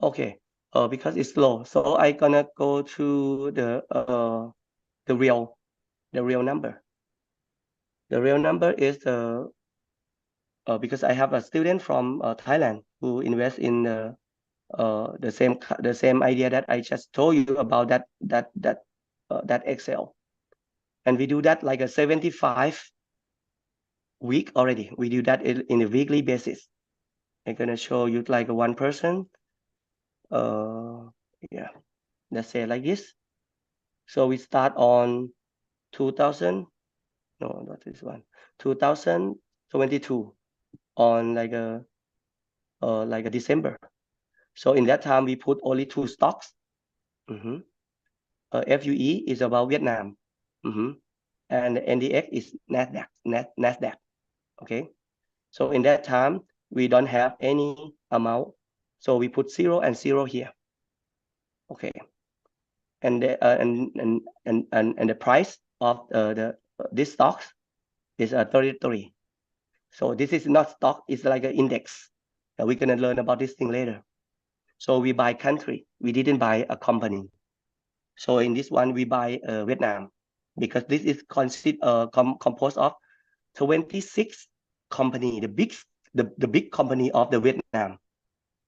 Okay. Because it's slow, so I gonna go to the real number. The real number is because I have a student from Thailand who invests in the same idea that I just told you about that Excel, and we do that like a 75 week already. We do that in a weekly basis. I'm gonna show you like one person. Yeah, let's say like this. So we start on 2000. No, not this one. 2022 on like a December. So in that time we put only 2 stocks. FUE is about Vietnam, and NDX is Nasdaq. Okay. So in that time we don't have any amount, so we put 0 and 0 here. Okay. And the price of this stocks is 33. So this is not stock, it's like an index. We're gonna learn about this thing later. So we buy country, we didn't buy a company. So in this one we buy Vietnam, because this is composed of 26 company, the big company of the Vietnam.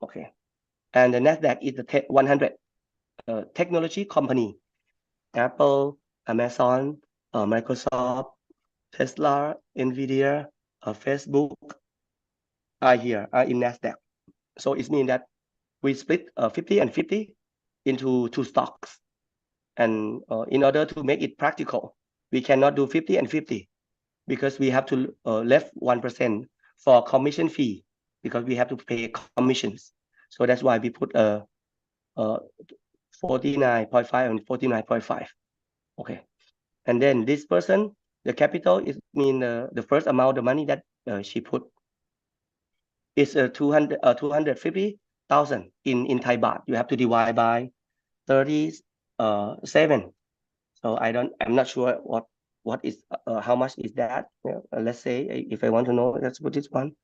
Okay. And the Nasdaq is the 100 technology company, Apple, Amazon, Microsoft, Tesla, Nvidia, Facebook are in Nasdaq. So it means that we split 50 and 50 into 2 stocks. And in order to make it practical, we cannot do 50 and 50 because we have to left 1% for commission fee, because we have to pay commissions. So that's why we put 49.5 and 49.5. Okay. And then this person, the capital is the first amount of money that she put is 250,000 in Thai baht. You have to divide by 37. So I'm not sure what is how much is that. Let's say if I want to know, let's put this one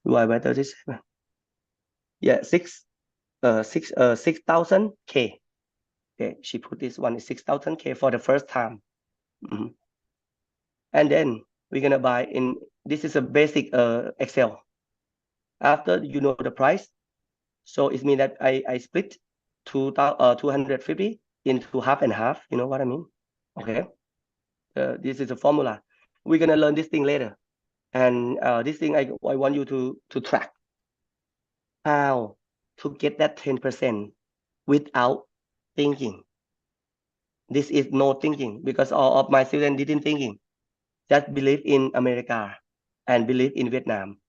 divide by 37. Yeah, 6,000 K. Okay, she put this one is 6,000 K for the first time. And then we're gonna buy in. This is a basic Excel. After you know the price, so it means that I split 250 into half and half. You know what I mean? Okay. This is a formula. We're gonna learn this thing later, and this thing I want you to track how to get that 10% without thinking. This is no thinking, because all of my students didn't thinking, just believe in America and believe in Vietnam.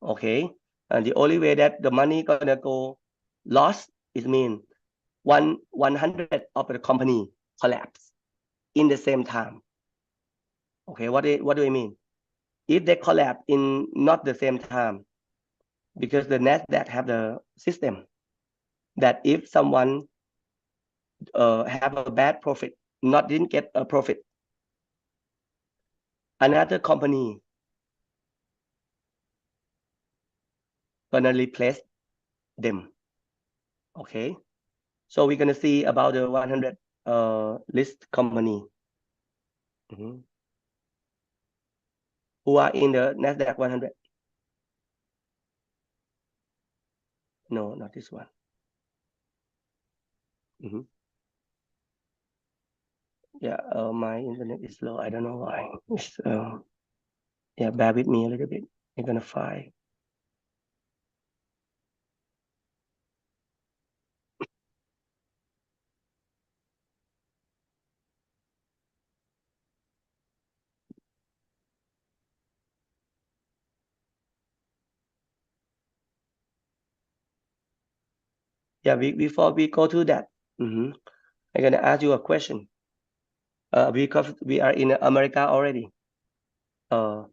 Okay, and the only way that the money gonna go lost is 100 of the company collapse in the same time. Okay, what do I mean? If they collapse in not the same time, because the Nasdaq have the system that if someone have a bad profit, didn't get a profit, another company gonna replace them. Okay, so we're gonna see about the 100 list company who are in the Nasdaq 100. No, not this one. Yeah, my internet is slow. I don't know why. It's, yeah, bear with me a little bit. I'm gonna find. Yeah, before we go to that, I'm gonna ask you a question. Because we are in America already. Paul,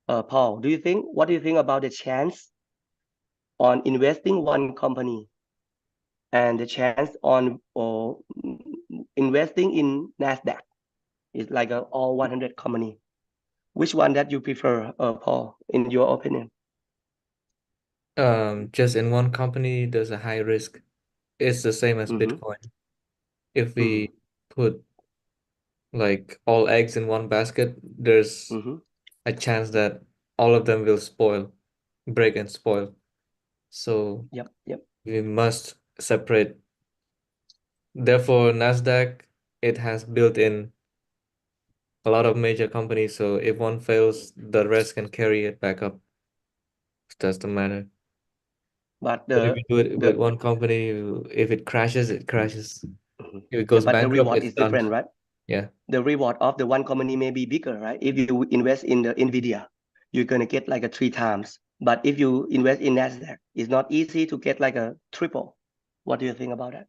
what do you think about the chance on investing one company and the chance on investing in Nasdaq? It's like all 100 company. Which one that you prefer, Paul, in your opinion? Just in one company, there's a high risk. it's the same as Bitcoin. If we put like all eggs in one basket, there's a chance that all of them will break and spoil. So Yep. we must separate. Therefore, Nasdaq, it has built in a lot of major companies, so if one fails, the rest can carry it back up. That's the matter. But But if the you do it with one company, if it crashes, it crashes. If it goes but the bankrupt, reward it's is done. different, right? Yeah. The reward of the one company may be bigger, right? If you invest in the Nvidia, you're gonna get like a 3 times. But if you invest in Nasdaq, it's not easy to get like a triple. What do you think about that?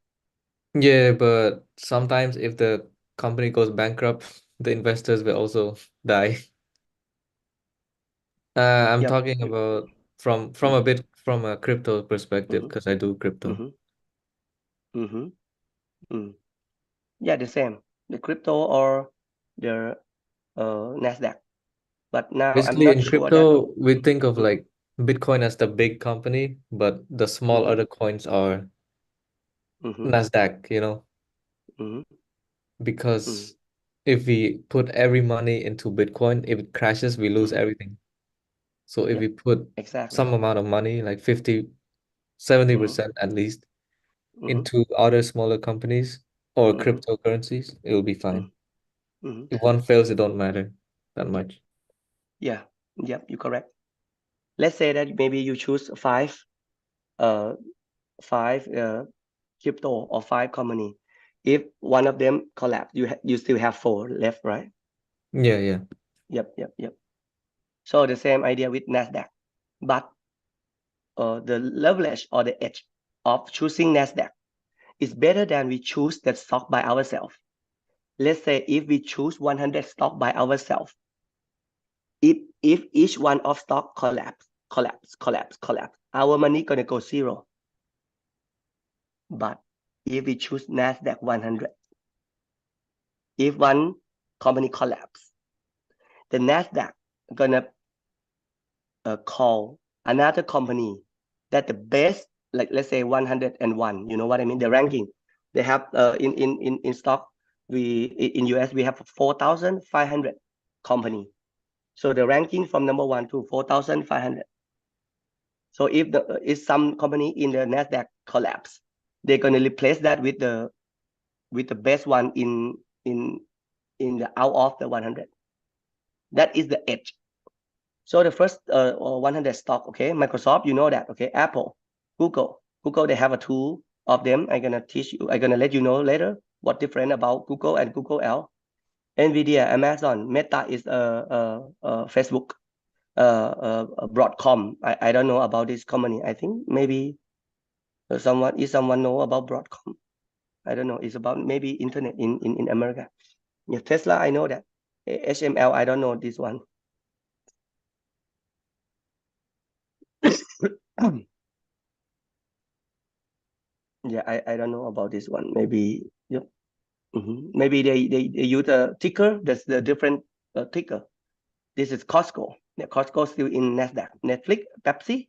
Yeah, but sometimes if the company goes bankrupt, the investors will also die. I'm Yep. talking about from a crypto perspective because I do crypto. Yeah, the same. The crypto or the Nasdaq. But now I'm Basically, not in sure that. crypto, we think of like Bitcoin as the big company, but the small other coins are Nasdaq, because if we put every money into Bitcoin, if it crashes, we lose everything. So if Yep, we put exactly. some amount of money, like 70% at least, into other smaller companies or cryptocurrencies, it will be fine. If one fails, it don't matter that much. Yeah, yep, you're correct. Let's say that maybe you choose five crypto or 5 company. If one of them collapse, you still have 4 left, right? Yeah. Yep. So the same idea with Nasdaq, but the leverage or the edge of choosing Nasdaq is better than we choose that stock by ourselves. Let's say if we choose 100 stock by ourselves, if each one of stock collapse, our money gonna go zero. But if we choose Nasdaq 100, if one company collapse, the Nasdaq gonna call another company that the best, like let's say 101. You know what I mean? The ranking they have in stock. In US we have 4,500 company. So the ranking from number 1 to 4,500. So if some company in the Nasdaq collapse, they're gonna replace that with the best one in the out of the 100. That is the edge. So the first 100 stock, okay, Microsoft, you know that, okay, Apple, Google, they have a tool of them. I'm gonna let you know later what different about Google and Google L. Nvidia, Amazon, Meta is Facebook, Broadcom. I don't know about this company. I think maybe someone know about Broadcom. I don't know. It's about maybe internet in America. Yeah, Tesla, I know that. HML, I don't know this one. Yeah, I don't know about this one. Maybe, yep. Maybe they use a ticker. That's the different ticker. This is Costco. Yeah, Costco still in Nasdaq. Netflix, Pepsi,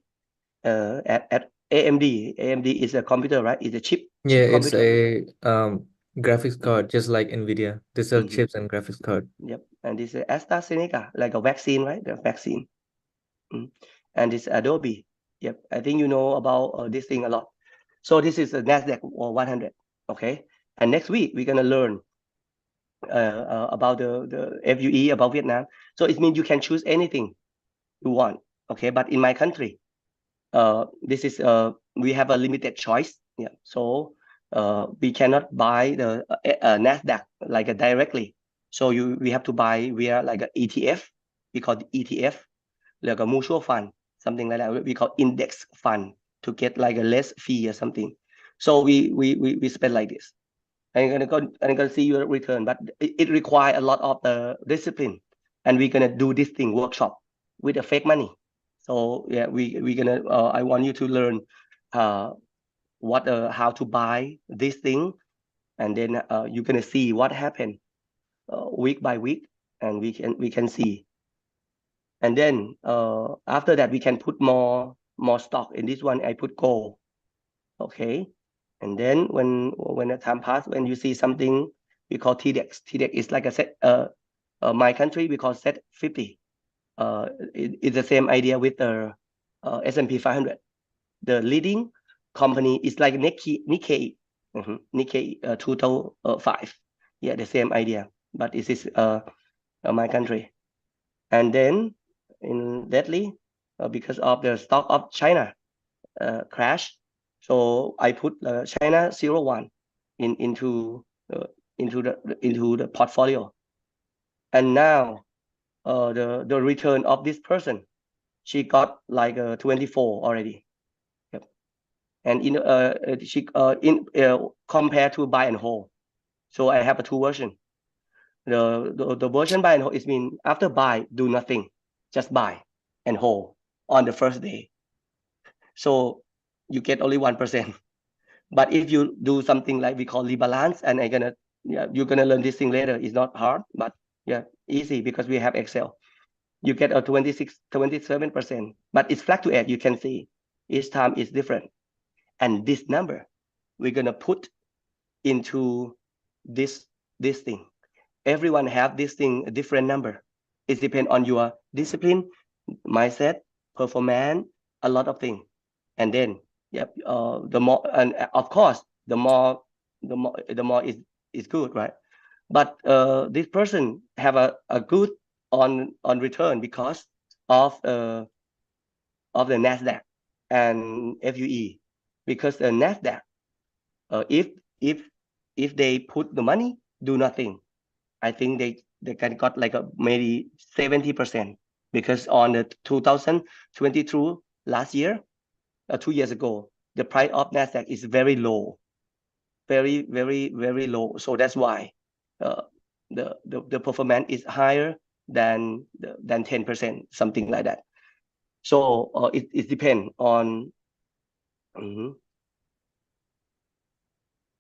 at AMD. AMD is a computer, right? It's a chip Yeah, it's computer. a graphics card, just like Nvidia. They sell chips and graphics card. Yep. And this is AstraZeneca, like a vaccine, right? The vaccine. And this Adobe. Yep. I think you know about this thing a lot. So this is a Nasdaq 100. Okay. And next week we're gonna learn about the FUE, about Vietnam. So it means you can choose anything you want. Okay. But in my country, this is we have a limited choice. Yeah. So we cannot buy the Nasdaq like directly. So we have to buy via like an ETF. We call it ETF, like a mutual fund, something like that. We call index fund to get like a less fee or something. So we spend like this. I'm gonna see your return, but it requires a lot of the discipline, and we're gonna do this thing workshop with the fake money. So yeah, we gonna I want you to learn how to buy this thing, and then you're gonna see what happened week by week, and we can see. And then after that we can put more stock. In this one I put gold. Okay. And then when the time pass, when you see something we call TDEX. TDEX is like a set. My country we call set 50. It's the same idea with the S&P 500. The leading company is like Nikkei. Nikkei 2005. Yeah, the same idea, but this is my country. And then in lately, because of the stock of China crash, so I put China 01 into the portfolio, and now the return of this person, she got like 24 already. Yep. And she compared to buy and hold. So I have a two version. The version buy and hold is mean after buy do nothing, just buy and hold on the first day. So you get only 1%. But if you do something like we call rebalance, and you're gonna learn this thing later. It's not hard, but yeah, easy because we have Excel. You get a 27%, but it's fluctuate. You can see each time is different. And this number we're gonna put into this thing. Everyone have this thing, a different number. It depends on your discipline, mindset, performance, a lot of things. And then, yep, the more, and of course, the more is good, right? But this person have a good on return because of the Nasdaq and FUE, because the Nasdaq, if they put the money, do nothing, I think they can got like maybe 70%, because on the 2022 last year, 2 years ago, the price of Nasdaq is very low, very low. So that's why the performance is higher than 10%, something like that. So it depends on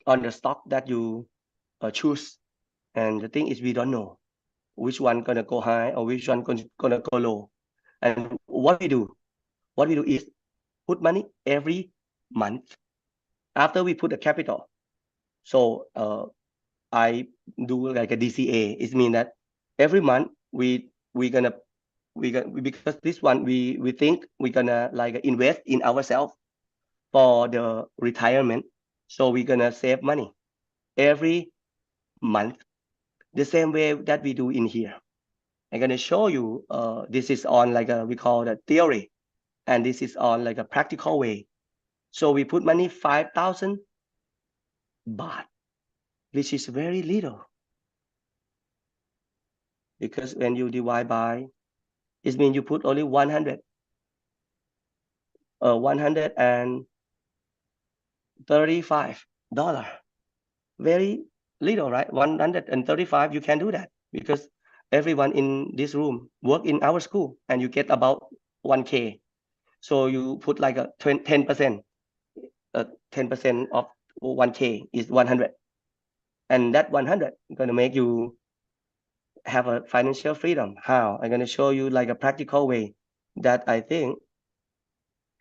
the stock that you choose. And the thing is, we don't know which one gonna go high or which one gonna go low. And what we do is put money every month after we put the capital. So I do like a DCA. It means that every month we gonna because this one we think we're gonna like invest in ourselves for the retirement. So we're gonna save money every month, the same way that we do in here. I'm gonna show you. This is on like we call the theory, and this is on like a practical way. So we put money 5,000 baht, which is very little, because when you divide by, it means you put only 135 dollar. Very little, right? 135. You can do that because everyone in this room work in our school, and you get about 1K. So you put like a 10%. 10% of 1K is 100, and that 100 is going to make you have a financial freedom. How? I'm going to show you like a practical way that I think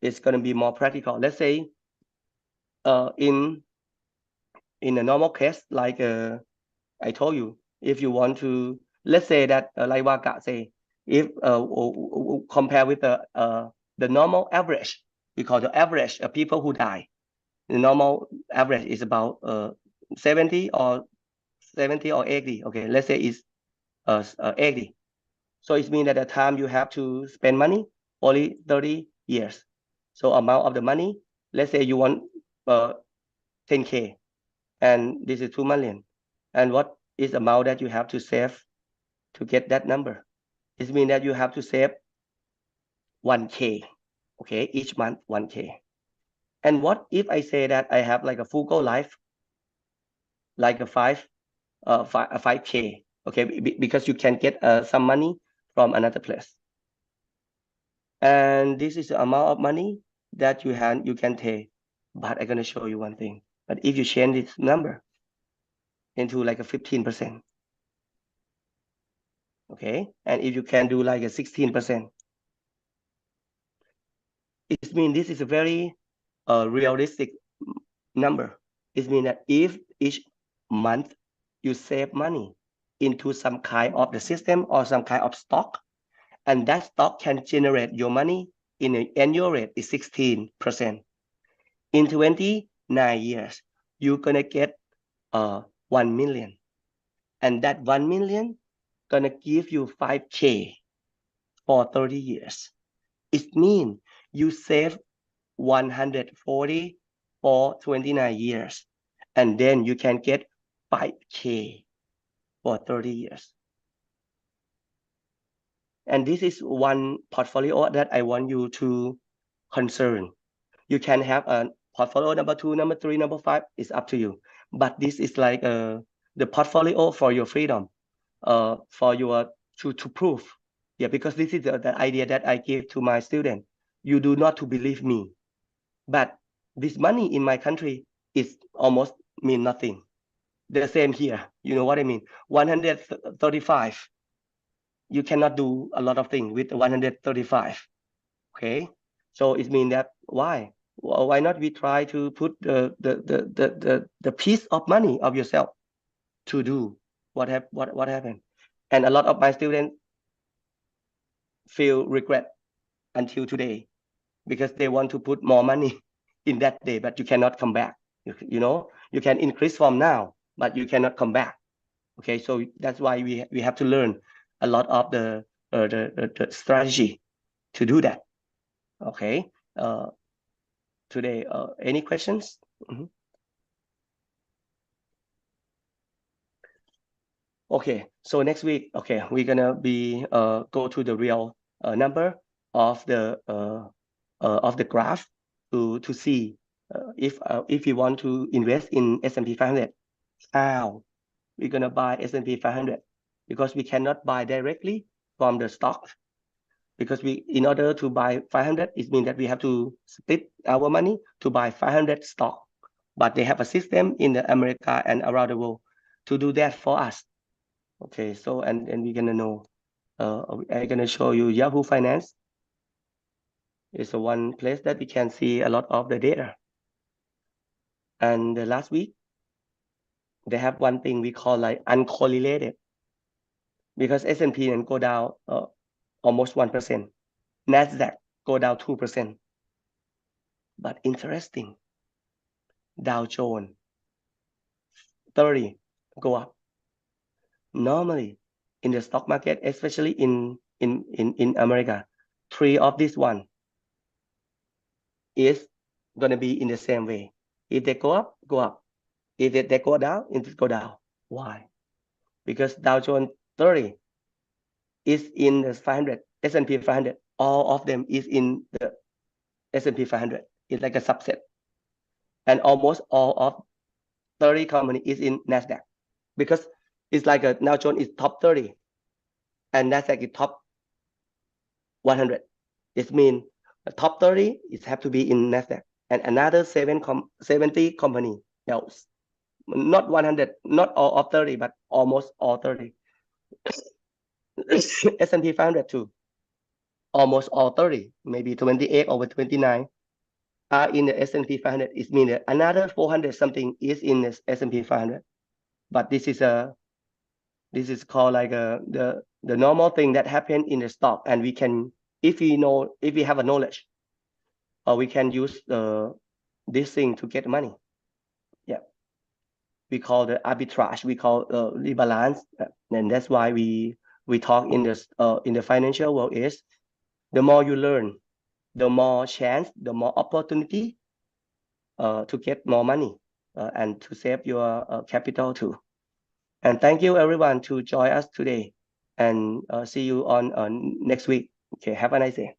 it's going to be more practical. Let's say in a normal case, like I told you, if you want to, let's say that like Waka say, if compare with the normal average, we call the average of people who die. The normal average is about 70 or 80. Okay, let's say it's 80. So it means that the time you have to spend money only 30 years. So amount of the money, let's say you want 10K, and this is 2 million. And what is the amount that you have to save to get that number? It means that you have to save 1K, okay, each month 1K. And what if I say that I have like a full goal life, like a 5K, okay, because you can get some money from another place. And this is the amount of money that you can take. But I'm gonna show you one thing. But if you change this number into like a 15%, okay, and if you can do like a 16%, it means this is a very realistic number. It means that if each month you save money into some kind of the system or some kind of stock, and that stock can generate your money in an annual rate is 16%. In 29 years, you're gonna get 1 million, and that 1 million gonna give you 5K for 30 years. It means you save 140 for 29 years, and then you can get 5K for 30 years. And this is one portfolio that I want you to concern. You can have a portfolio number 2, number 3, number 5, it's up to you. But this is like the portfolio for your freedom, for your to prove. Yeah, because this is the idea that I give to my student. You do not to believe me, but this money in my country is almost mean nothing. The same here, you know what I mean? 135. You cannot do a lot of things with 135. Okay, so it means that why not we try to put the piece of money of yourself to do what happened. And a lot of my students feel regret until today because they want to put more money in that day, but you cannot come back. You know, you can increase from now, but you cannot come back. Okay, so that's why we have to learn a lot of the strategy to do that. Okay, today, any questions? Okay, so next week, okay, we're gonna be go to the real number of the graph to see if you want to invest in S&P 500, how we're gonna buy S&P 500, because we cannot buy directly from the stock, because in order to buy 500, it means that we have to split our money to buy 500 stock, but they have a system in America and around the world to do that for us. Okay, so and we're gonna know. I'm gonna show you Yahoo Finance. It's the one place that we can see a lot of the data. And the last week, they have one thing we call like uncorrelated, because S&P and go down almost 1%. Nasdaq go down 2%. But interesting, Dow Jones 30 go up. Normally, in the stock market, especially in America, 3 of this one is gonna be in the same way. If they go up, go up. If they go down, it go down. Why? Because Dow Jones 30 is in the 500, S&P 500. All of them is in the S&P 500. It's like a subset. And almost all of 30 company is in Nasdaq, because it's like a Dow Jones is top 30 and Nasdaq is top 100. It means the top 30 is have to be in Nasdaq, and another 70 company else, not 100, not all of 30, but almost all 30. S&P 500 too, almost all 30, maybe 28 over 29 are in the S&P 500. It means that another 400 something is in the S&P 500. But this is called like the normal thing that happen in the stock, and we can, if we have a knowledge, we can use this thing to get money. Yeah, we call the arbitrage, we call rebalance, and that's why we talk in the financial world is the more you learn, the more chance, the more opportunity to get more money and to save your capital too. And thank you everyone to join us today, and see you on next week. Okay, have a nice day.